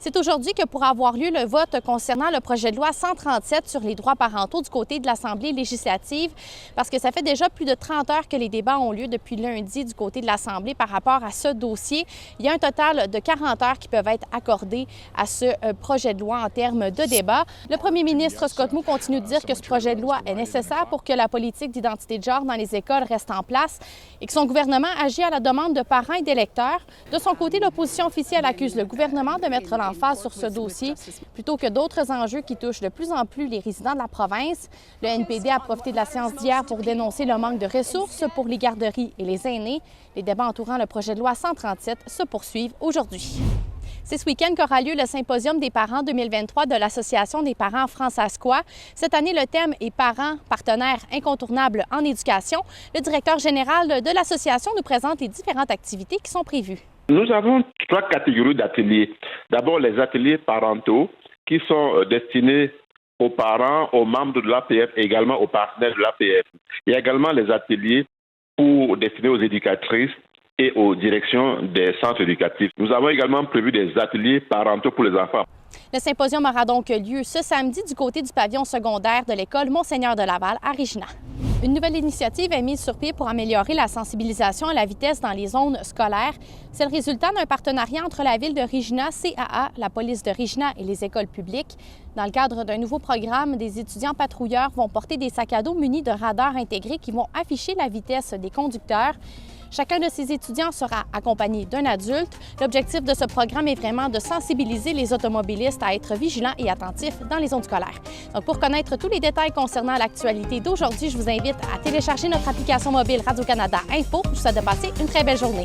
C'est aujourd'hui que pourra avoir lieu le vote concernant le projet de loi 137 sur les droits parentaux du côté de l'Assemblée législative, parce que ça fait déjà plus de 30 heures que les débats ont lieu depuis lundi du côté de l'Assemblée par rapport à ce dossier. Il y a un total de 40 heures qui peuvent être accordées à ce projet de loi en termes de débat. Le premier ministre Scott Moe continue de dire que ce projet de loi est nécessaire pour que la politique d'identité de genre dans les écoles reste en place et que son gouvernement agit à la demande de parents et d'électeurs. De son côté, l'opposition officielle accuse le gouvernement de mettre l'emphase sur ce dossier plutôt que d'autres enjeux qui touchent de plus en plus les résidents de la province. Le NPD a profité de la séance d'hier pour dénoncer le manque de ressources pour les garderies et les aînés. Les débats entourant le projet de loi 137 se poursuivent aujourd'hui. C'est ce week-end qu'aura lieu le Symposium des parents 2023 de l'Association des parents fransaskois. Cette année, le thème est « Parents, partenaires incontournables en éducation ». Le directeur général de l'association nous présente les différentes activités qui sont prévues. Nous avons 3 catégories d'ateliers. D'abord, les ateliers parentaux qui sont destinés aux parents, aux membres de l'APF et également aux partenaires de l'APF. Il y a également les ateliers destinés aux éducatrices et aux directions des centres éducatifs. Nous avons également prévu des ateliers parentaux pour les enfants. Le symposium aura donc lieu ce samedi du côté du pavillon secondaire de l'école Monseigneur de Laval à Regina. Une nouvelle initiative est mise sur pied pour améliorer la sensibilisation à la vitesse dans les zones scolaires. C'est le résultat d'un partenariat entre la ville de Regina, CAA, la police de Regina et les écoles publiques. Dans le cadre d'un nouveau programme, des étudiants patrouilleurs vont porter des sacs à dos munis de radars intégrés qui vont afficher la vitesse des conducteurs. Chacun de ces étudiants sera accompagné d'un adulte. L'objectif de ce programme est vraiment de sensibiliser les automobilistes à être vigilants et attentifs dans les zones scolaires. Donc, pour connaître tous les détails concernant l'actualité d'aujourd'hui, je vous invite à télécharger notre application mobile Radio-Canada Info. Je vous souhaite de passer une très belle journée.